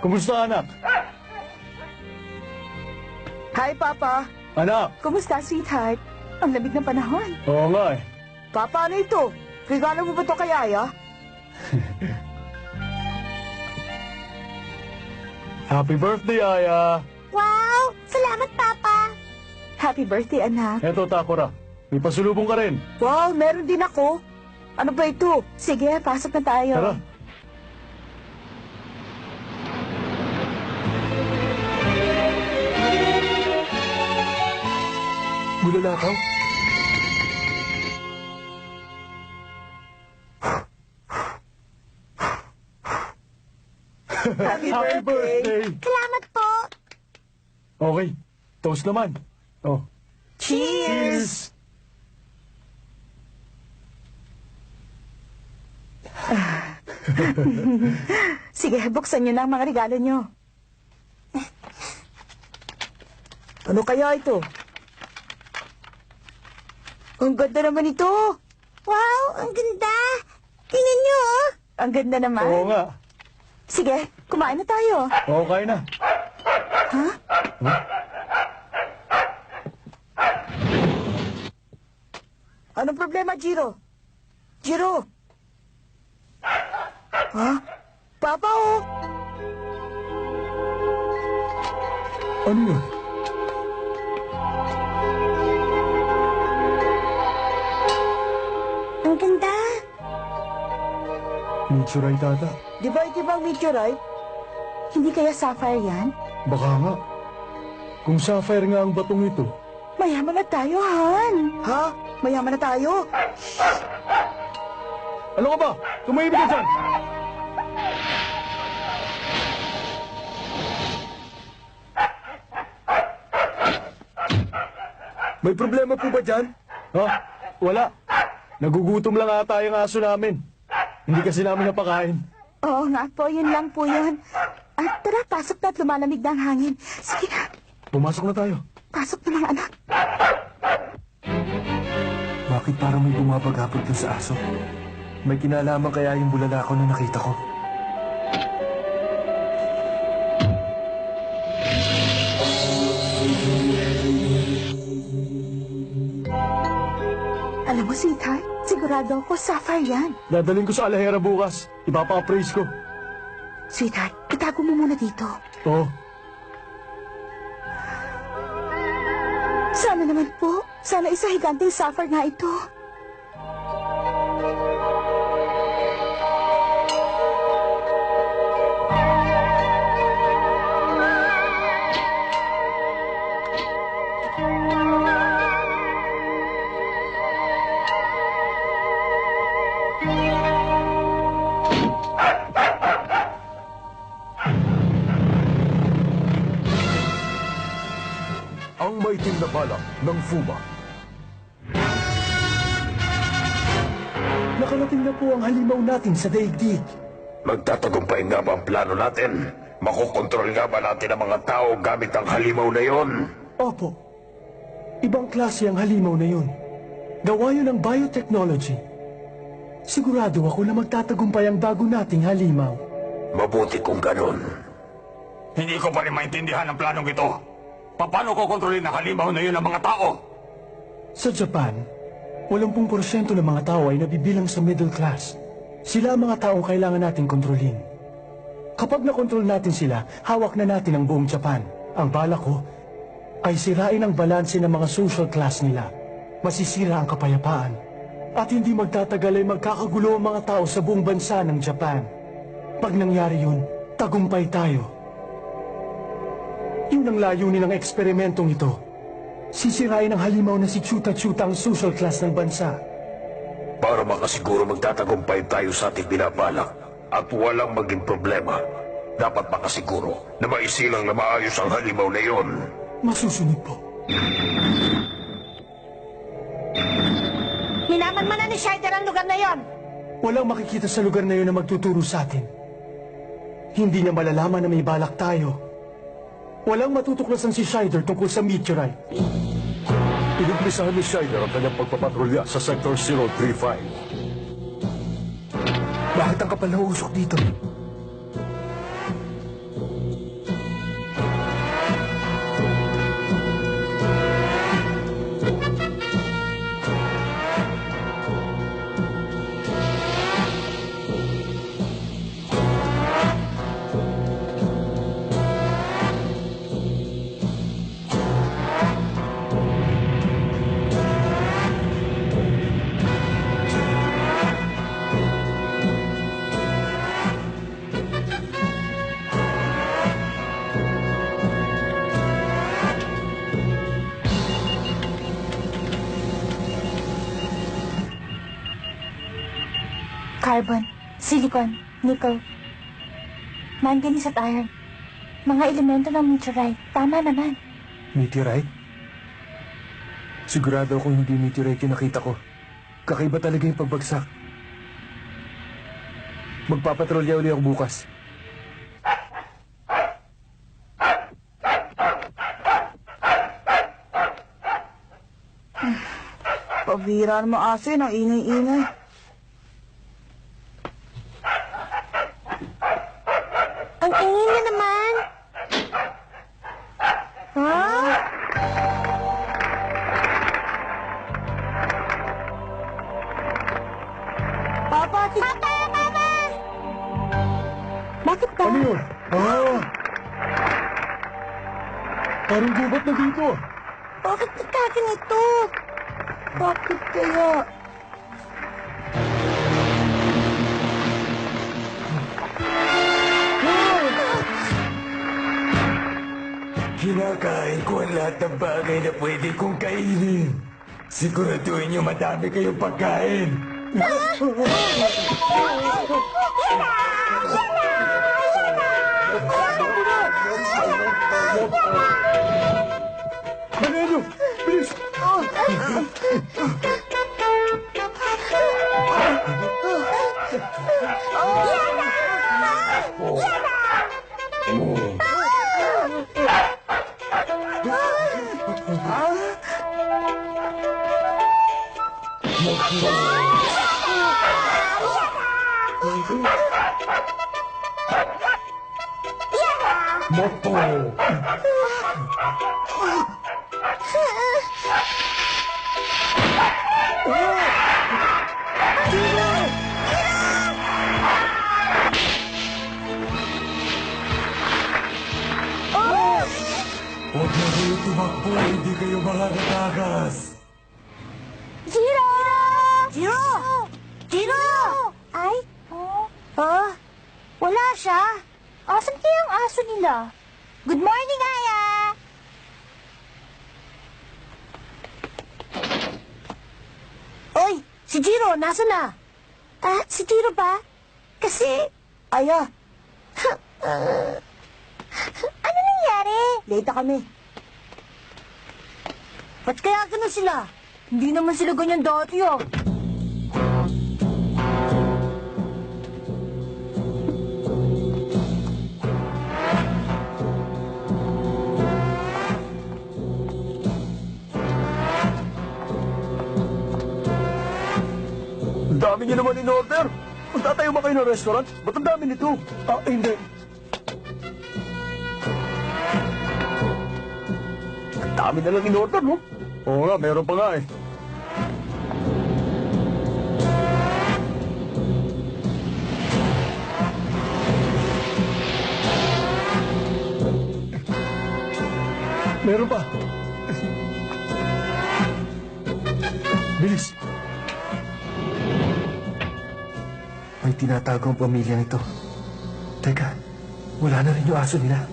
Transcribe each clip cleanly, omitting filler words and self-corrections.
Kumusta, anak? Hi, Papa. Anak! Kumusta, sweetheart? Ang lamig ng panahon. Oo nga eh. Papa, ano ito? Regalo mo ba ito kay Aya? Happy birthday, Aya! Wow! Salamat, Papa! Happy birthday, anak. Eto, Takora. May pasulubong ka rin. Wow, meron din ako. Ano ba ito? Sige, pasok na tayo. Tara. Bulalakaw? Happy Happy birthday! Salamat po! Okay, toast naman. Oh. Cheers! Sige, buksan niyo na ang mga regalo niyo. Ano kaya ito? Ang ganda naman ito. Wow! Ang ganda! Tingnan niyo, oh! Ang ganda naman. Oo nga. Sige, kumain na tayo. Okay na. Ha? Anong problema, Jiro? Jiro? Ha? Papa, oh! Ano yun? Ang ganda! Meteorite ata. Di ba ito bang meteorite? Hindi kaya sapphire yan? Baka nga. Kung sapphire nga ang batong ito. Mayaman na tayo, Han. Ha? Mayaman na tayo? Ano ka ba? Tumahimik ka dyan! May problema po ba dyan? Ha? Wala. Nagugutom lang ata yung aso namin. Hindi kasi namin napakain. Oo nga po, yun lang po yun. At tara, pasok na at lumalamig na ang hangin. Sige na, Pumasok na tayo. pasok na mga anak. Bakit parang may bumabagabag dun sa aso? May kinalaman kaya yung bulalakaw na nakita ko? Alam mo, sweetheart, sigurado ako sapphire yan. Dadaling ko sa alahera bukas. Ipapa-appraise ko. Sweetheart, itago mo muna dito. Oo. Sana naman po. Sana isa higanteng sapphire nga ito. Ang maitim na balak ng Fuma. Nakarating na po ang halimaw natin sa daigdig. Magtatagumpay nga ba ang plano natin? Makokontrol nga ba natin ang mga tao gamit ang halimaw na yon? Opo. Ibang klase ang halimaw na yun. Gawa yun ng biotechnology. Sigurado ako na magtatagumpay ang bago nating halimaw. Mabuti kung ganun. Hindi ko pa rin maintindihan ang planong ito. Paano ko kontrolin ang halimaw na yun ng mga tao? Sa Japan, 80% ng mga tao ay nabibilang sa middle class. Sila ang mga taong kailangan nating kontrolin. Kapag nakontrol natin sila, hawak na natin ang buong Japan. Ang balak ko ay sirain ang balanse ng mga social class nila. Masisira ang kapayapaan. At hindi magtatagal ay magkakagulo ang mga tao sa buong bansa ng Japan. Pag nangyari yun, tagumpay tayo. Yun ang layunin ng eksperimentong ito. Sisirain ang halimaw na si Chuta-Chuta ang social class ng bansa. Para makasiguro magtatagumpay tayo sa ating binabalak at walang maging problema, dapat makasiguro na maisilang na maayos ang halimaw na yon. Masusunod po. Minaman-manan ni Shider ang lugar na yon. Walang makikita sa lugar na yun na magtuturo sa atin. Hindi niya malalaman na may balak tayo. Walang matutuklasan si Shider tungkol sa meteorite. Inumpisahan ni Shider ang kanyang pagpapatrolya sa Sector 035. Bakit ang kapal na usok dito? Carbon, silicon, nickel, manganese at iron. Mga elemento ng meteorite. Tama naman. Meteorite? Sigurado akong hindi meteorite yung nakita ko. Kakaiba talaga yung pagbagsak. Magpapatrolya uli ako bukas. Pabira naman aso yun, ang ingay-ingay. Ang ingay na naman. Ha? Papa! Papa! Bakit ba? Ano yun? Parang gubat na dito. Bakit nagkaganito? Bakit kaya? Kinakain ko ang lahat ng bagay na pwede kong kainin. Siguraduhin niyo madami kayong pagkain. Banelo! Bilis! Moto! Huwag na kayo tumakbo, hindi kayo makakatakas. Jiro! Jiro! Jiro! Ay? Wala siya. Asan kaya ang aso nila? Good morning, Aya! Oy! Si Jiro, nasa na? Si Jiro ba? Kasi... Aya! Ano nangyari? Late kami. Ba't kaya ganun sila? Hindi naman sila ganyan dati, ah. Ang dami niyo naman in-order. Magtatayo ba kayo ng restaurant? Ba't ang dami nito? Hindi. Ang dami na lang in-order, no? Oo nga, meron pa nga eh. Meron pa. Bilis. May tinatago ang pamilya nito. Teka, wala na rin yung aso nila.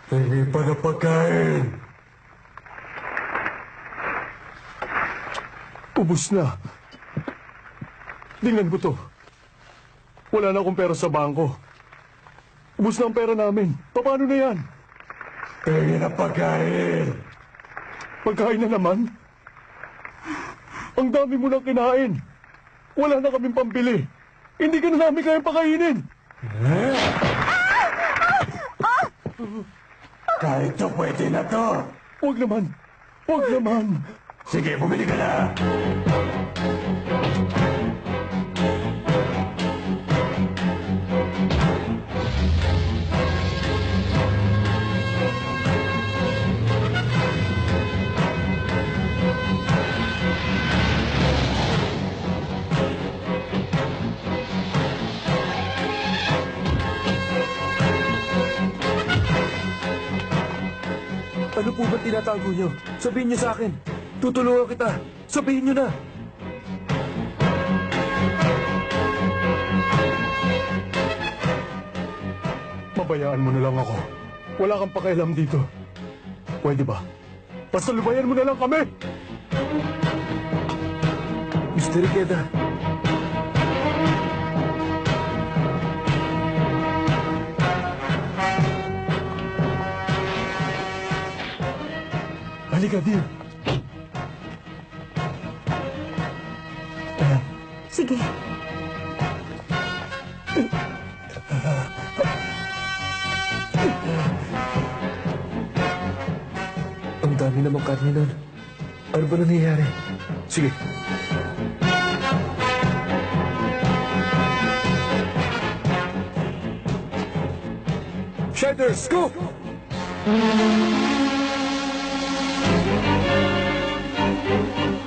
Hingi pa na pagkain. Ubus na. Tingnan mo to. Wala na akong pera sa bangko. Ubus na ang pera namin. Paano na yan? Hingi na pagkain. Pagkain na naman? Ang dami mo nang kinain. Wala na kaming pambili. Hindi ka na namin kayang pakainin. Kahit to pwede na to. Huwag naman. Huwag naman. Sige, bumili ka na. Ano po ba tinatago nyo? Sabihin nyo sa akin. Tutulungan kita. Sabihin nyo na. Pabayaan mo na lang ako. Wala kang pakialam dito. Pwede ba? Pasalubayan mo na lang kami! Mr. Ikeda. Halika, dear. Ayan. Sige. Ang dami namang karne nun. Ano ba nangyayari? Sige. Shader, scoop!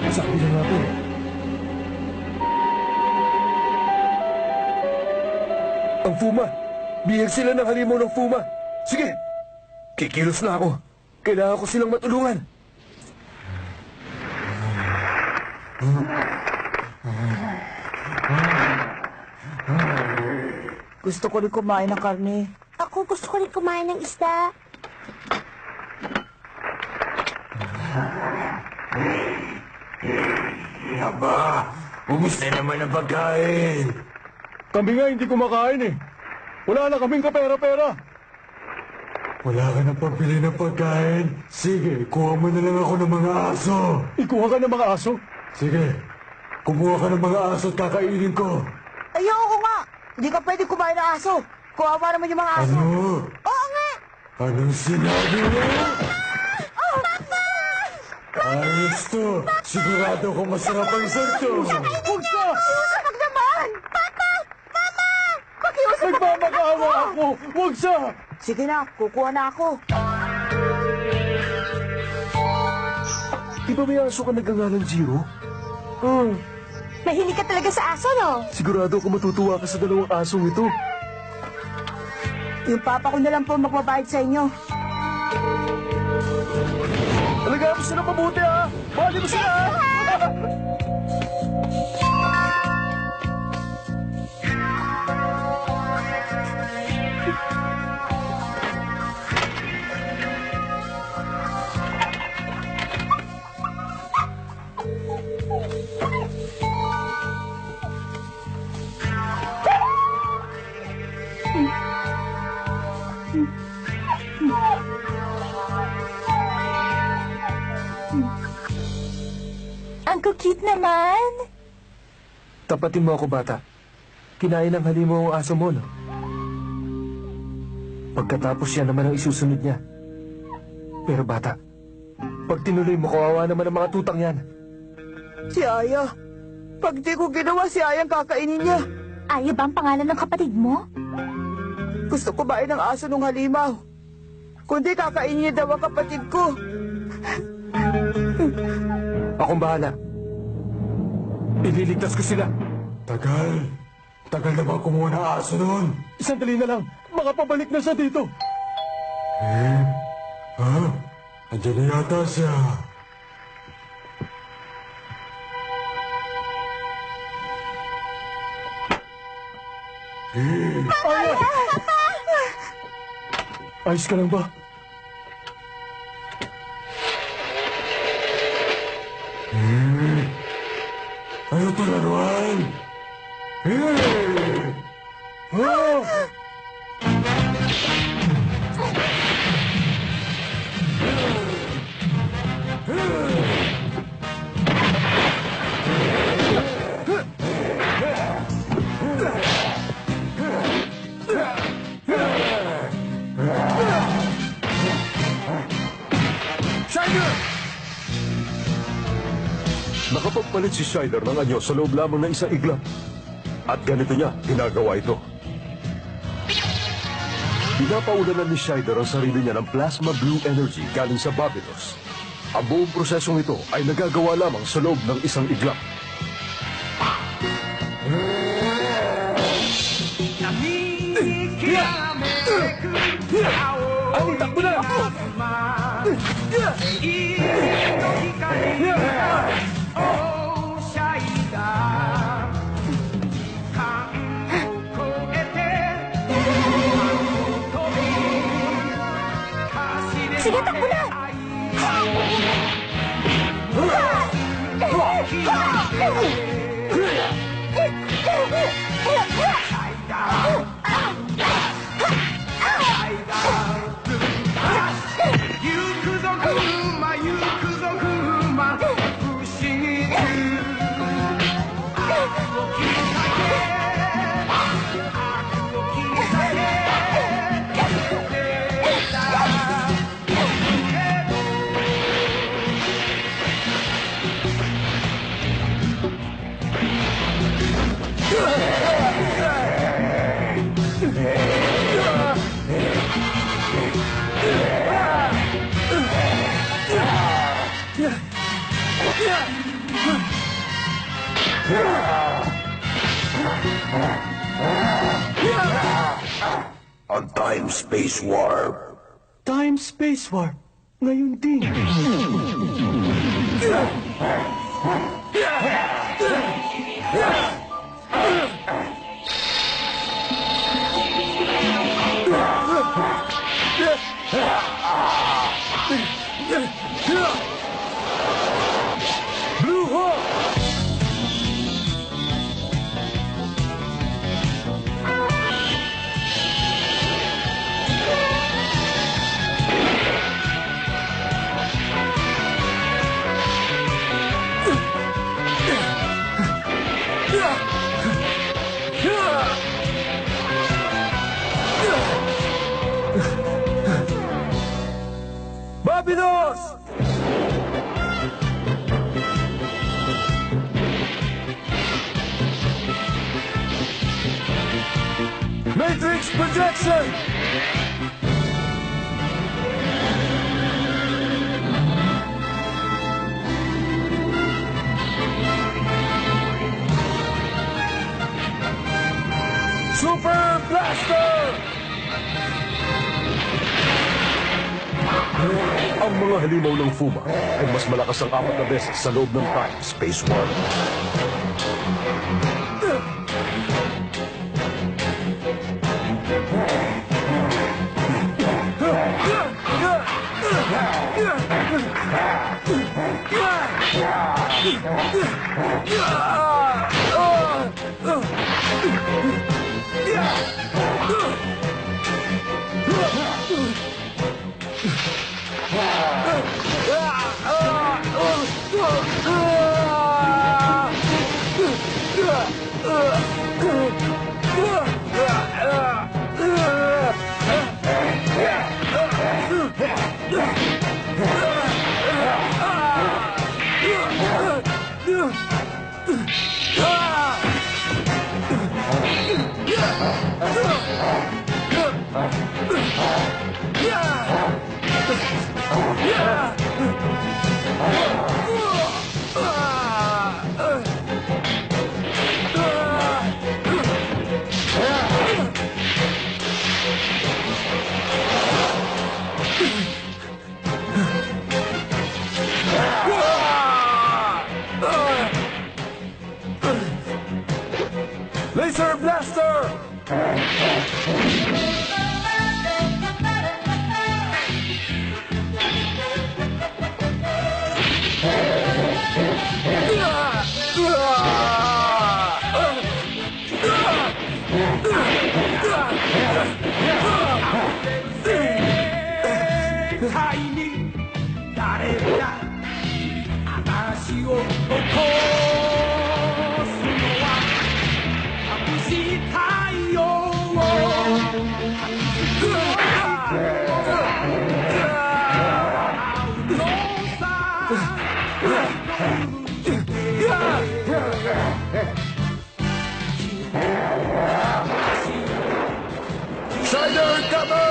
Sabi na natin. Ang Fuma! Bihag sila ng halimaw ng Fuma! Sige! Kikilos na ako. Kailangan ko silang matulungan. Gusto ko rin kumain ng karne. Ako gusto ko rin kumain ng isda. Aba, ubus na naman ang pagkain. Kami nga hindi kumakain eh. Wala na kaming kapera-pera. Wala ka na pambili ng pagkain. Sige, kuha mo na lang ako ng mga aso. Ikuha ka ng mga aso. Sige, kumuha ka ng mga aso at kakainin ko. Ayoko nga! Hindi ka pwede kumain ng aso. Kuwawa naman yung mga aso. Ano? Oo nga! Anong sinabi mo? Ayos to. Sigurado ko masarap ang isang to. Huwag ka! Huwag naman! Papa! Mama! Pakiusap! Nagmamakaawa ako! Huwag siya! Sige na, kukuha na ako. Di ba may aso ka nagangalang Jiro? Mahilig ka talaga sa aso, no? Sigurado ko matutuwa ka sa dalawang asong ito. Yung papa ko na lang po magbabayad sa inyo. Alagaan mo sila mabuti ha! Bali mo sila ha! Ang cute naman. Tapatin mo ako, bata. Kinain ng halimaw ang aso mo, no? Pagkatapos yan naman ang isusunod niya. Pero bata, pag tinuloy mo, kawawa naman ang mga tutang yan. Si Aya. Pag di ko ginawa, si Aya ang kakainin niya. Aya ba ang pangalan ng kapatid mo? Gusto ko bain ng aso ng halimaw. Kundi kakainin niya daw ang kapatid ko. Akong bahala. Ililigtas ko sila. Tagal. Tagal na ba kumuha ng aso noon? Sandali na lang. Makapabalik na siya dito. Ha? Andiyan na yata siya. Aya! Ayos ka lang ba? Ano to, laruan? Oh! Nakapagpalit si Shider ng anyo sa loob lamang ng isang iglap. At ganito niya ginagawa ito. Pinapaulanan ni Shider ang sarili niya ng plasma blue energy galing sa Babylos. Ang buong prosesong ito ay nagagawa lamang sa loob ng isang iglap. Ani, takbo na! Sige, takbo na! Ang time-space warp. Time-space warp. Ngayon din. Blue Hawk! Babilos! Matrix projection! Super Blaster! Ang mga halimaw ng Fuma ay mas malakas ang 4 na beses sa loob ng time-space warp. Laser Blaster! Shider cover!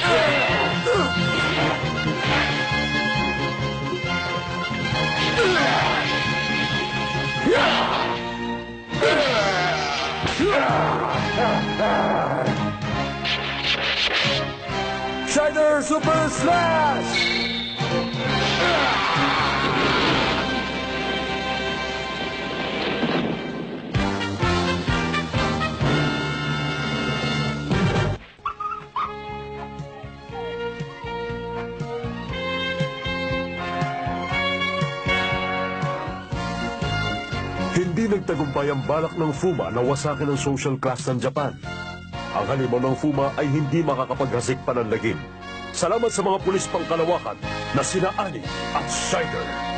Yeah! Super Slash! Hindi nagtagumpay ang balak ng Fuma na wasakin ang social class ng Japan. Ang halimaw ng Fuma ay hindi makakapaghasik pa ng lagim. Salamat sa mga pulis pangkalawakan na sina Ani at Shider.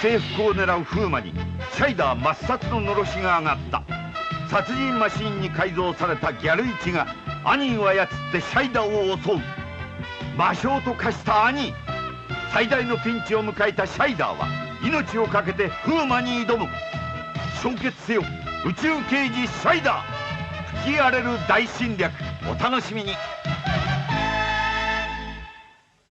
制服を狙う風魔にシャイダー抹殺ののろしが上がった。殺人マシンに改造されたギャルイチがアニーを操ってシャイダーを襲う。魔性と化したアニー。最大のピンチを迎えたシャイダーは命を懸けて風魔に挑む。集結せよ宇宙刑事シャイダー。吹き荒れる大侵略、お楽しみに。